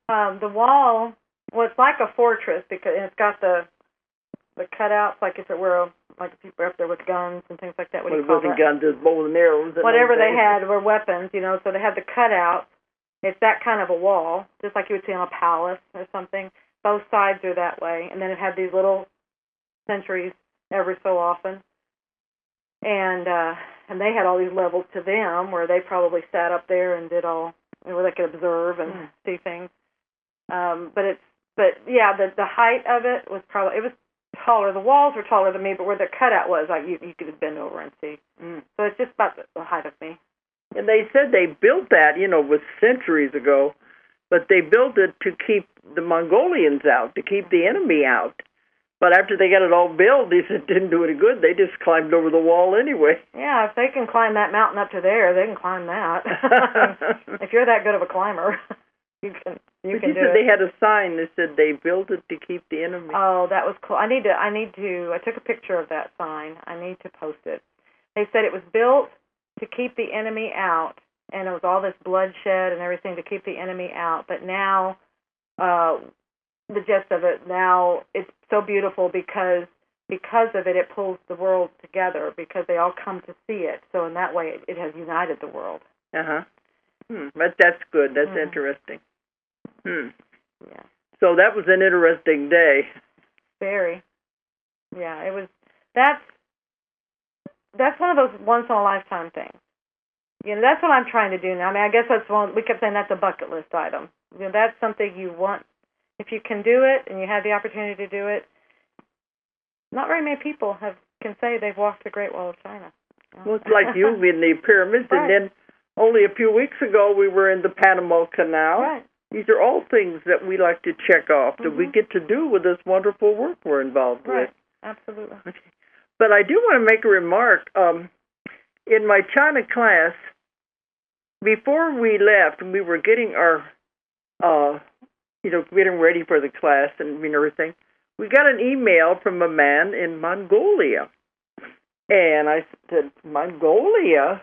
B: the wall, well, it's like a fortress because it's got the cutouts, like if it were like if people were up there with guns and things like that. What do you call that?
A: It wasn't guns, it was bows and arrows.
B: Whatever they had were weapons, so they had the cutouts. It's that kind of a wall, just like you would see in a palace or something. Both sides are that way. And then it had these little sentries every so often. And they had all these levels to them where they probably sat up there and did all, where they could observe and see things. The height of it was probably, it was taller. The walls were taller than me, but where the cutout was, like you could bend over and see. So it's just about the height of me.
A: And they said they built that, was centuries ago, but they built it to keep the Mongolians out, to keep the enemy out. But after they got it all built, they said it didn't do any good. They just climbed over the wall anyway.
B: Yeah, if they can climb that mountain up to there, they can climb that. If you're that good of a climber, you can do it.
A: They had a sign that said they built it to keep the enemy.
B: Oh, that was cool. I took a picture of that sign. I need to post it. They said it was built to keep the enemy out, and it was all this bloodshed and everything to keep the enemy out. But now, the gist of it, now it's so beautiful because of it, it pulls the world together because they all come to see it. So in that way, it has united the world.
A: But that's good. That's interesting.
B: Yeah.
A: So that was an interesting day.
B: Very. Yeah, it was. That's one of those once-in-a-lifetime things. That's what I'm trying to do now. I mean, I guess that's one, we kept saying that's a bucket list item. That's something you want. If you can do it and you have the opportunity to do it, not very many people can say they've walked the Great Wall of China.
A: Well, it's like you in the pyramids,
B: right.
A: And then only a few weeks ago we were in the Panama Canal.
B: Right.
A: These are all things that we like to check off that we get to do with this wonderful work we're involved with.
B: Absolutely.
A: Okay. But I do want to make a remark. In my China class, before we left, we were getting our, getting ready for the class and everything. We got an email from a man in Mongolia. And I said, Mongolia?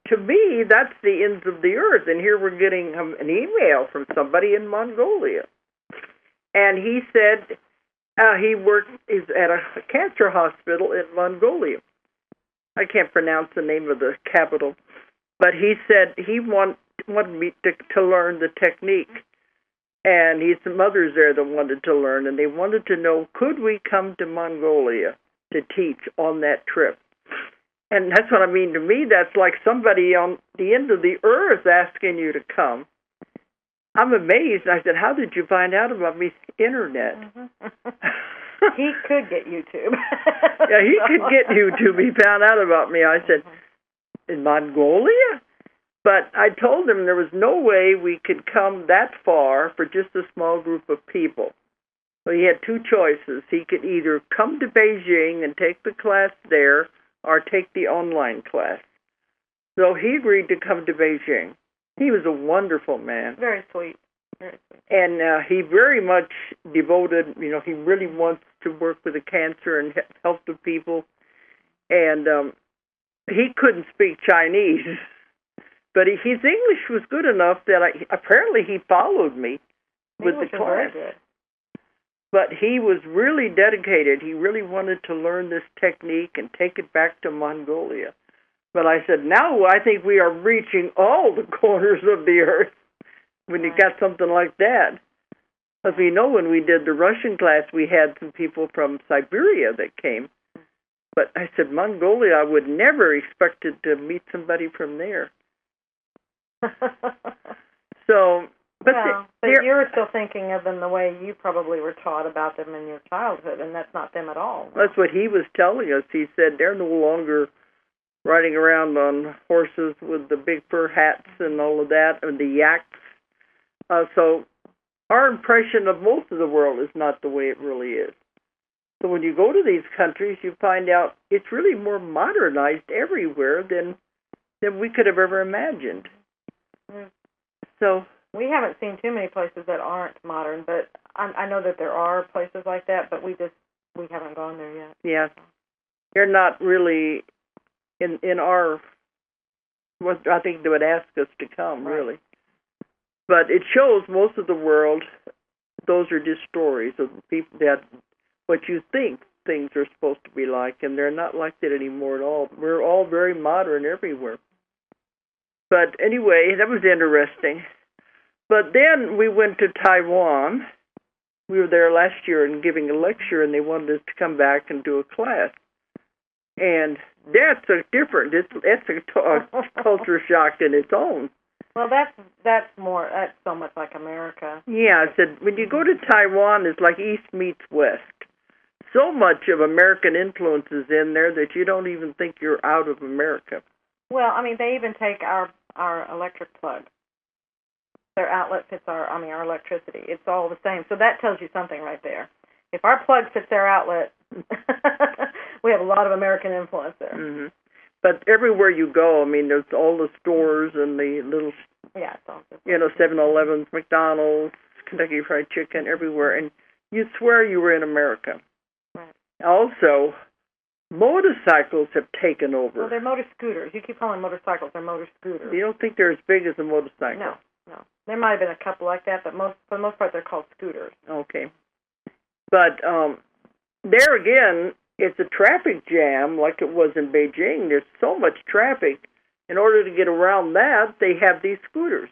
A: To me, that's the ends of the earth. And here we're getting an email from somebody in Mongolia. And he said is at a cancer hospital in Mongolia. I can't pronounce the name of the capital. But he said he wanted me to learn the technique. And he had some others there that wanted to learn. And they wanted to know, could we come to Mongolia to teach on that trip? And that's what I mean. To me, that's like somebody on the end of the earth asking you to come. I'm amazed. I said, how did you find out about me? Internet.
B: He could get YouTube.
A: Yeah, he could get YouTube. He found out about me. I said, in Mongolia? But I told him there was no way we could come that far for just a small group of people. So he had two choices. He could either come to Beijing and take the class there or take the online class. So he agreed to come to Beijing. He was a wonderful man.
B: Very sweet. Very sweet.
A: And he very much devoted, he really wants to work with the cancer and help the people. And he couldn't speak Chinese, but his English was good enough that apparently he followed me with the class.
B: Very good.
A: But he was really dedicated. He really wanted to learn this technique and take it back to Mongolia. But I said, now I think we are reaching all the corners of the earth when you got something like that. As we know, when we did the Russian class, we had some people from Siberia that came. But I said, Mongolia, I would never expected to meet somebody from there. But
B: you're still thinking of them the way you probably were taught about them in your childhood, and that's not them at all.
A: That's what he was telling us. He said they're no longer riding around on horses with the big fur hats and all of that, and the yaks. So our impression of most of the world is not the way it really is. So when you go to these countries, you find out it's really more modernized everywhere than we could have ever imagined.
B: Mm.
A: So
B: we haven't seen too many places that aren't modern, but I know that there are places like that, but we haven't gone there yet.
A: Yeah, they're not really in our what I think they would ask us to come,
B: right.
A: really. But it shows most of the world, those are just stories of people that what you think things are supposed to be like, and they're not like that anymore at all. We're all very modern everywhere. But anyway, that was interesting. But then we went to Taiwan. We were there last year and giving a lecture, and they wanted us to come back and do a class. And that's a culture shock in its own.
B: Well, that's so much like America.
A: Yeah, I said when you go to Taiwan, it's like East meets West. So much of American influence is in there that you don't even think you're out of America.
B: Well, I mean, they even take our electric plug. Their outlet fits our electricity. It's all the same. So that tells you something right there. If our plug fits their outlet, we have a lot of American influence there.
A: Mm-hmm. But everywhere you go, I mean, there's all the stores and the little,
B: yeah, it's all just
A: 7-Elevens, McDonald's, Kentucky Fried Chicken, everywhere, and you'd swear you were in America.
B: Right.
A: Also, motorcycles have taken over.
B: Well, they're motor scooters. You keep calling motorcycles, they're motor scooters.
A: You don't think they're as big as a motorcycle?
B: No. There might have been a couple like that, but for the most part, they're called scooters.
A: Okay. But there again, it's a traffic jam like it was in Beijing. There's so much traffic. In order to get around that, they have these scooters.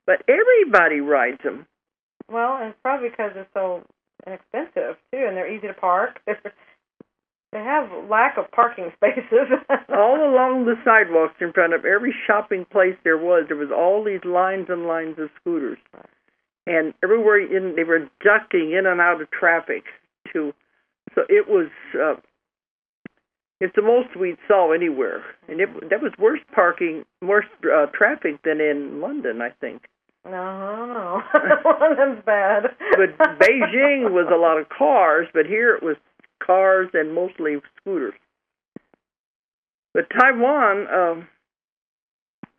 A: But everybody rides them.
B: Well, and it's probably because they're so inexpensive, too, and they're easy to park. They have lack of parking spaces.
A: All along the sidewalks in front of every shopping place there was all these lines and lines of scooters. And everywhere they were ducking in and out of traffic, too. So it was, it's the most we saw anywhere. And that was worse traffic than in London, I think.
B: No. London's bad.
A: But Beijing was a lot of cars, but here it was cars and mostly scooters. But Taiwan,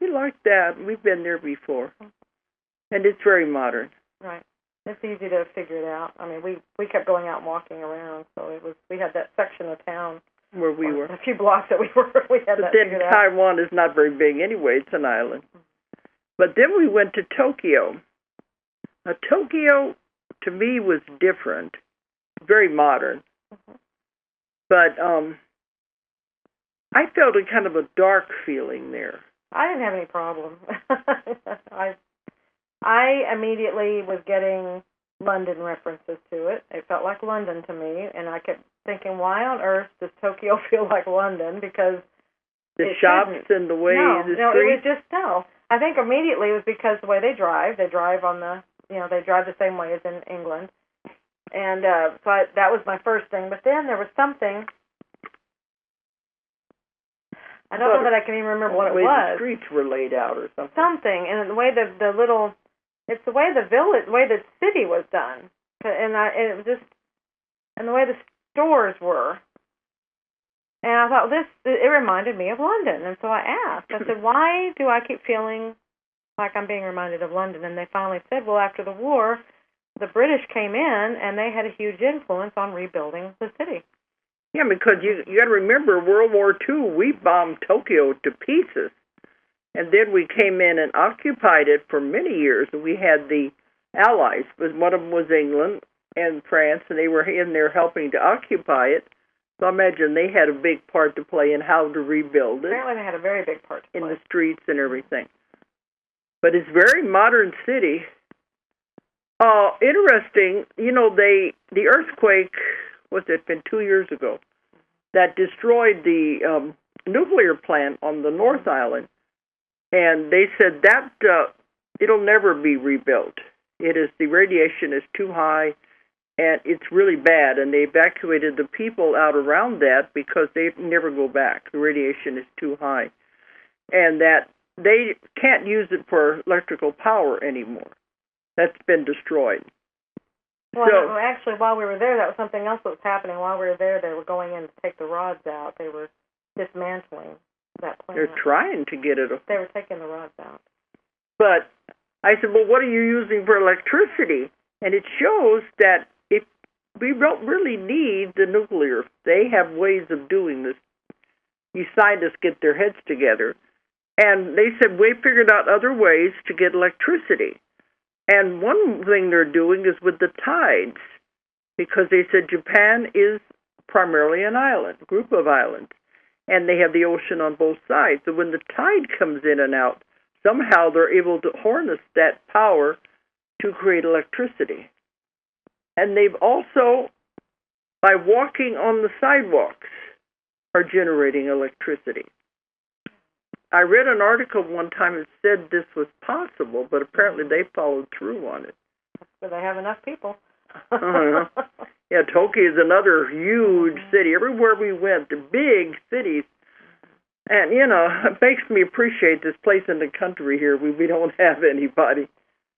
A: we like that. We've been there before. And it's very modern.
B: Right. It's easy to figure it out. I mean, we kept going out and walking around, so we had that section of town
A: where we were.
B: A few blocks that we had that figured out.
A: But then Taiwan is not very big anyway. It's an island. But then we went to Tokyo. Now, Tokyo, to me, was different. Very modern. Mm-hmm. But I felt a kind of a dark feeling there.
B: I didn't have any problem. I immediately was getting London references to it. It felt like London to me, and I kept thinking, why on earth does Tokyo feel like London? Because
A: the shops and the way the streets?
B: No, it was just, no. I think immediately it was because the way they drive on the, they drive the same way as in England. And so that was my first thing. But then there was something, I don't know that I can even remember what it was.
A: The streets were laid out or something.
B: Something, and the way it's the way the city was done. And it was just, and the way the stores were. And I thought, it reminded me of London. And so I asked, I said, why do I keep feeling like I'm being reminded of London? And they finally said, well, after the war, the British came in, and they had a huge influence on rebuilding the city.
A: Yeah, because you got to remember, World War II, we bombed Tokyo to pieces. And then we came in and occupied it for many years. And we had the Allies, but one of them was England and France, and they were in there helping to occupy it. So I imagine they had a big part to play in how to rebuild it.
B: Apparently they had a very big part to play.
A: In the streets and everything. But it's a very modern city. Interesting, the earthquake, been 2 years ago, that destroyed the nuclear plant on the North Island. And they said that it'll never be rebuilt. The radiation is too high. and it's really bad. And they evacuated the people out around that because they never go back. The radiation is too high, and that they can't use it for electrical power anymore. That's been destroyed.
B: Well, so, actually, while we were there, that was something else that was happening. While we were there, they were going in to take the rods out. They were dismantling that plant.
A: They're trying to get it.
B: They were taking the rods out.
A: But I said, well, what are you using for electricity? And it shows that if we don't really need the nuclear. They have ways of doing this. You scientists get their heads together. And they said, we figured out other ways to get electricity. And one thing they're doing is with the tides, because they said Japan is primarily an island, a group of islands, and they have the ocean on both sides. So when the tide comes in and out, somehow they're able to harness that power to create electricity. And they've also, by walking on the sidewalks, are generating electricity. I read an article one time that said this was possible, but apparently they followed through on it.
B: So they have enough people.
A: Yeah, Tokyo is another huge city. Everywhere we went, the big cities. And, you know, it makes me appreciate this place in the country here. We don't have anybody.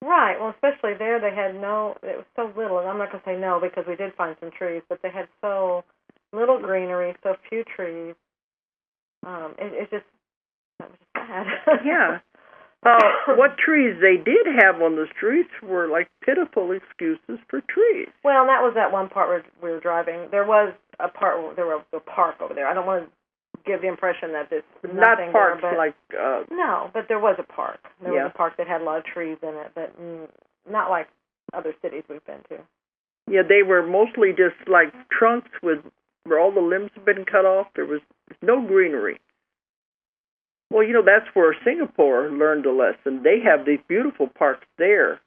B: Right. Well, especially there, they had it was so little. And I'm not going to say no because we did find some trees, but they had so little greenery, so few trees. It's just, that was just bad.
A: Yeah. What trees they did have on the streets were like pitiful excuses for trees.
B: Well, and that was that one part where we were driving. There was a part where there was a park over there. I don't want to give the impression that there's nothing
A: not parks
B: there, but
A: like
B: no, but there was a park. There
A: was
B: a park that had a lot of trees in it, but not like other cities we've been to.
A: Yeah, they were mostly just like trunks where all the limbs had been cut off. There was no greenery. Well, you know, that's where Singapore learned a lesson. They have these beautiful parks there.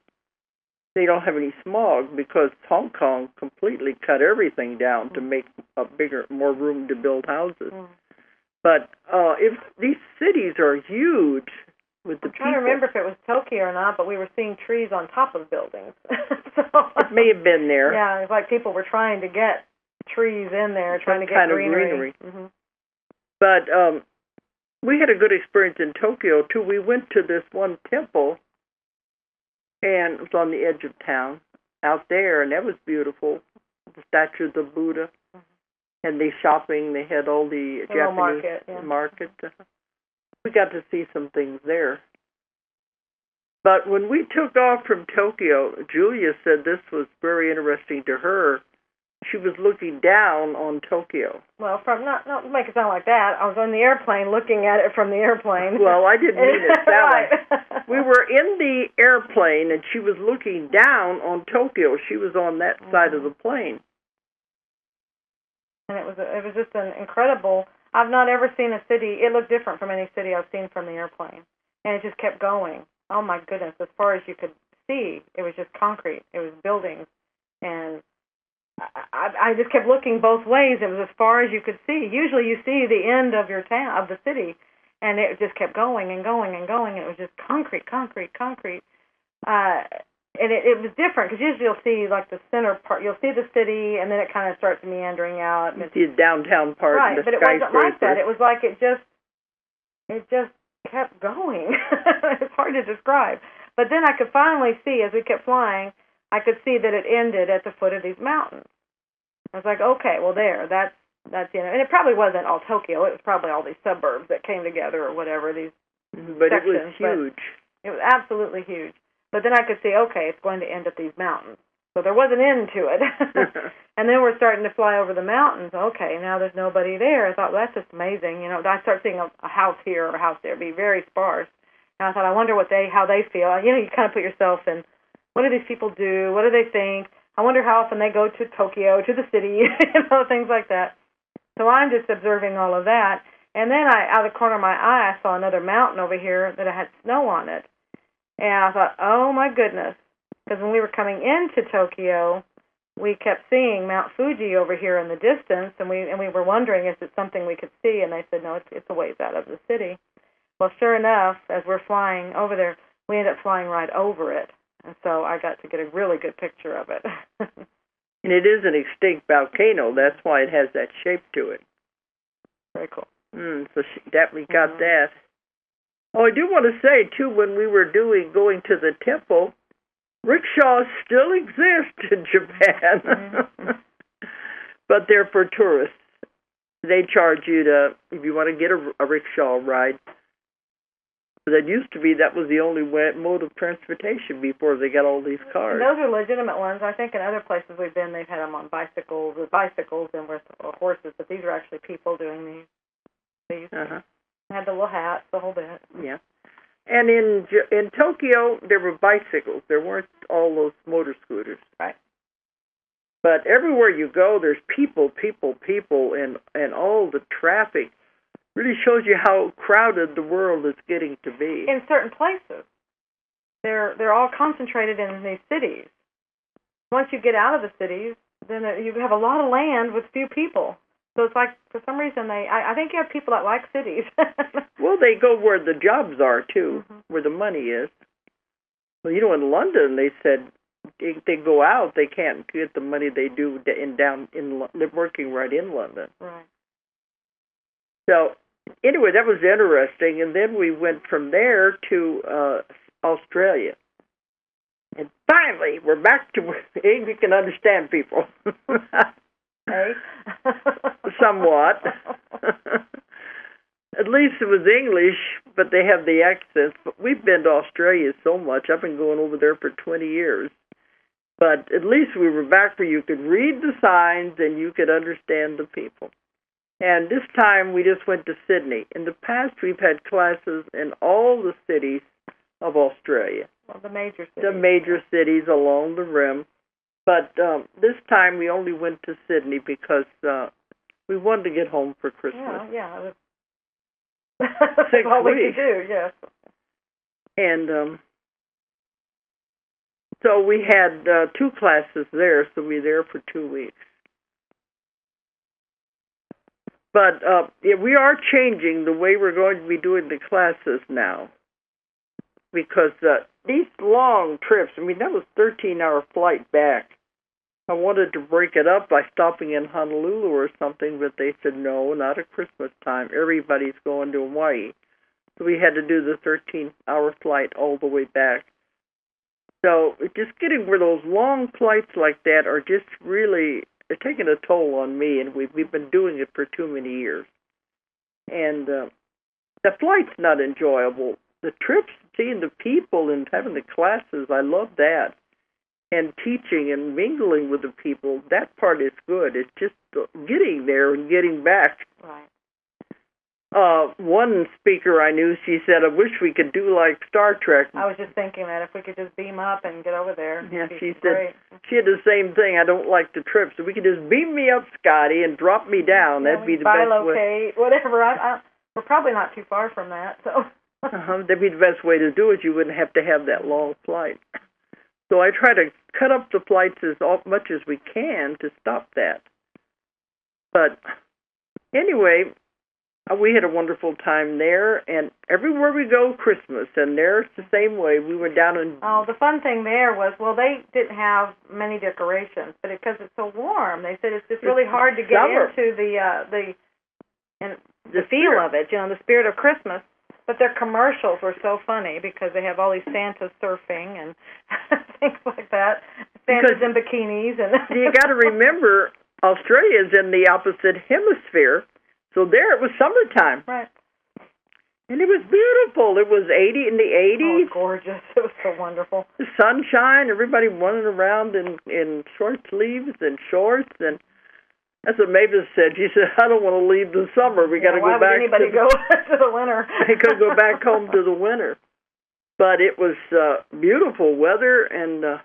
A: They don't have any smog because Hong Kong completely cut everything down to make more room to build houses. But if these cities are huge with the people.
B: I don't remember if it was Tokyo or not, but we were seeing trees on top of buildings.
A: So, it may have been there.
B: Yeah, it's like people were trying to get trees in there, trying to get
A: kind
B: greenery.
A: Of greenery. Mm-hmm. But we had a good experience in Tokyo, too. We went to this one temple, and it was on the edge of town out there, and that was beautiful. The statue of the Buddha. And they shopping, they had all the Japanese market. We got to see some things there. But when we took off from Tokyo, Julia said this was very interesting to her. She was looking down on Tokyo.
B: Well, not make it sound like that. I was on the airplane looking at it from the airplane.
A: Well, I didn't mean it that way. We were in the airplane, and she was looking down on Tokyo. She was on that side of the plane.
B: And it was just an incredible. I've not ever seen a city. It looked different from any city I've seen from the airplane, and it just kept going. Oh my goodness! As far as you could see, it was just concrete. It was buildings, and I just kept looking both ways. It was as far as you could see. Usually, you see the end of your town, of the city, and it just kept going and going and going. It was just concrete. And it was different because usually you'll see like the center part. You'll see the city, and then it kind of starts meandering out.
A: You see the downtown part,
B: right?
A: The
B: but it wasn't like that. It was like it just kept going. It's hard to describe. But then I could finally see, as we kept flying, I could see that it ended at the foot of these mountains. I was like, okay, well that's and it probably wasn't all Tokyo. It was probably all these suburbs that came together or whatever these.
A: But
B: sections.
A: It was huge.
B: It was absolutely huge. But then I could see, okay, it's going to end at these mountains. So there was an end to it. And then we're starting to fly over the mountains. Okay, now there's nobody there. I thought, well, that's just amazing. You know, I start seeing a house here or a house there be very sparse. And I thought, I wonder how they feel. You know, you kind of put yourself in, what do these people do? What do they think? I wonder how often they go to Tokyo, to the city, things like that. So I'm just observing all of that. And then out of the corner of my eye, I saw another mountain over here that had snow on it. And I thought, oh, my goodness, because when we were coming into Tokyo, we kept seeing Mount Fuji over here in the distance, and we were wondering, is it something we could see? And they said, no, it's a ways out of the city. Well, sure enough, as we're flying over there, we ended up flying right over it. And so I got to get a really good picture of it.
A: And it is an extinct volcano. That's why it has that shape to it.
B: Very cool.
A: So we got that. Oh, I do want to say, too, when we were going to the temple, rickshaws still exist in Japan. But they're for tourists. They charge you if you want to get a rickshaw ride. That used to be, that was the only mode of transportation before they got all these cars.
B: And those are legitimate ones. I think in other places we've been, they've had them on bicycles and with horses, but these are actually people doing these. Had the little hats, the whole bit.
A: Yeah. And in Tokyo, there were bicycles. There weren't all those motor scooters.
B: Right.
A: But everywhere you go, there's people, and all the traffic really shows you how crowded the world is getting to be.
B: In certain places, they're all concentrated in these cities. Once you get out of the cities, then you have a lot of land with few people. So it's like, for some reason, I think you have people that like cities.
A: Well, they go where the jobs are, too, where the money is. Well, in London, they said they go out, they can't get the money they do they're working right in London.
B: Right.
A: So, anyway, that was interesting. And then we went from there to Australia. And finally, we're back to where you can understand people.
B: Hey?
A: Somewhat. At least it was English, but they have the accents. But we've been to Australia so much. I've been going over there for 20 years. But at least we were back where you could read the signs and you could understand the people. And this time we just went to Sydney. In the past, we've had classes in all the cities of Australia.
B: Well, the major cities.
A: The major cities along the rim. But this time we only went to Sydney because we wanted to get home for Christmas.
B: Yeah. That's all we could do, yes.
A: And so we had 2 classes there, so we were there for 2 weeks. But we are changing the way we're going to be doing the classes now. Because these long trips, that was a 13-hour flight back. I wanted to break it up by stopping in Honolulu or something, but they said, no, not at Christmas time. Everybody's going to Hawaii. So we had to do the 13-hour flight all the way back. So just getting where those long flights like that are just really they're taking a toll on me, and we've been doing it for too many years. And the flight's not enjoyable. The trips, seeing the people and having the classes, I love that. And teaching and mingling with the people, that part is good. It's just getting there and getting back.
B: Right.
A: One speaker I knew, she said, I wish we could do like Star Trek.
B: I was just thinking that if we could just beam up and get over there.
A: Yeah, she said, she had the same thing. I don't like the trip, so we could just beam me up, Scotty, and drop me down. That'd be the best way.
B: Bilocate, whatever. We're probably not too far from that, so.
A: That'd be the best way to do it. You wouldn't have to have that long flight. So I try to cut up the flights as much as we can to stop that. But anyway, we had a wonderful time there, and everywhere we go, Christmas, and there it's the same way. We were down in...
B: Oh, the fun thing there was, they didn't have many decorations, but because it's so warm, they said it's just really hard to get into the feel of it, the spirit of Christmas. But their commercials were so funny because they have all these Santas surfing and things like that. Santas in bikinis. And
A: you got to remember, Australia is in the opposite hemisphere, so there it was summertime.
B: Right.
A: And it was beautiful. It was 80 in the 80s.
B: Oh, it was gorgeous. It was so wonderful.
A: The sunshine, everybody running around in short sleeves and shorts, and that's what Mavis said. She said, I don't want to leave the summer. We got to go back.
B: Why would anybody go to the winter?
A: They could go back home to the winter. But it was beautiful weather, and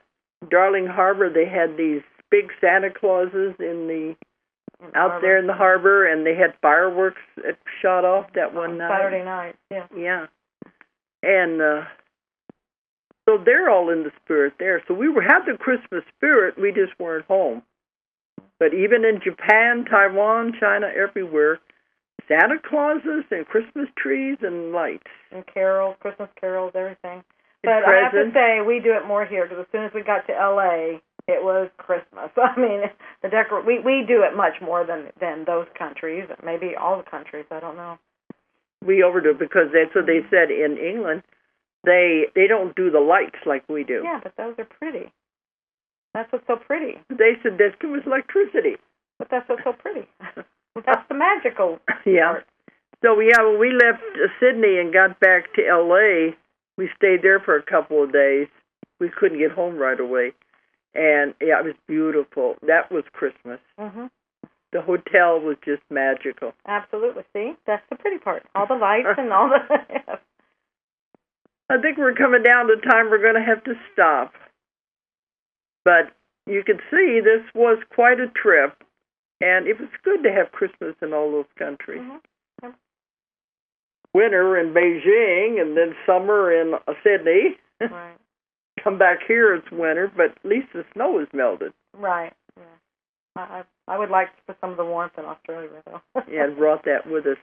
A: Darling Harbor, they had these big Santa Clauses out there in the harbor, and they had fireworks that shot off that one night.
B: Saturday night, yeah.
A: Yeah. And so they're all in the spirit there. So we had the Christmas spirit, we just weren't home. But even in Japan, Taiwan, China, everywhere, Santa Clauses and Christmas trees and lights.
B: And carols, Christmas carols, everything. But I have to say, we do it more here, because as soon as we got to L.A., it was Christmas. I mean, we do it much more than those countries, maybe all the countries. I don't know.
A: We overdo it because that's what they said in England. They don't do the lights like we do.
B: Yeah, but those are pretty. That's what's so pretty.
A: They said that's too much electricity.
B: But that's what's so pretty. That's the magical part.
A: So, when we left Sydney and got back to L.A., we stayed there for a couple of days. We couldn't get home right away. And, it was beautiful. That was Christmas.
B: Mm-hmm.
A: The hotel was just magical.
B: Absolutely. See? That's the pretty part. All the lights and all the... Yes.
A: I think we're coming down to time we're going to have to stop. But you can see this was quite a trip. And it was good to have Christmas in all those countries.
B: Mm-hmm.
A: Winter in Beijing and then summer in Sydney.
B: Right.
A: Come back here, it's winter, but at least the snow is melted.
B: Right. Yeah. I would like for some of the warmth in Australia, though.
A: Yeah, and brought that with us.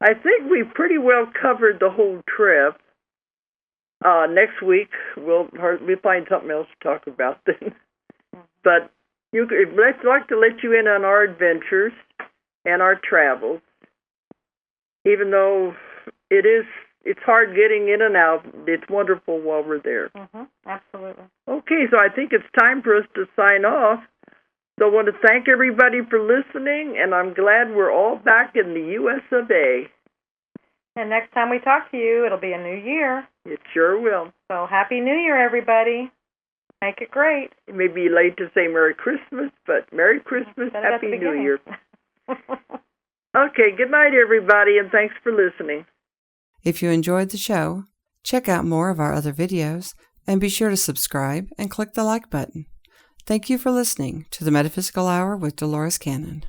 A: I think we pretty well covered the whole trip. Next week, we'll find something else to talk about then. But I'd like to let you in on our adventures and our travels. Even though it's hard getting in and out, it's wonderful while we're there.
B: Mm-hmm. Absolutely.
A: Okay, so I think it's time for us to sign off. So I want to thank everybody for listening, and I'm glad we're all back in the U.S. of A.
B: And next time we talk to you, it'll be a new year.
A: It sure will.
B: So Happy New Year, everybody. Make it great.
A: It may be late to say Merry Christmas, but Merry Christmas, Happy New Year. Okay, good night, everybody, and thanks for listening.
C: If you enjoyed the show, check out more of our other videos, and be sure to subscribe and click the like button. Thank you for listening to the Metaphysical Hour with Dolores Cannon.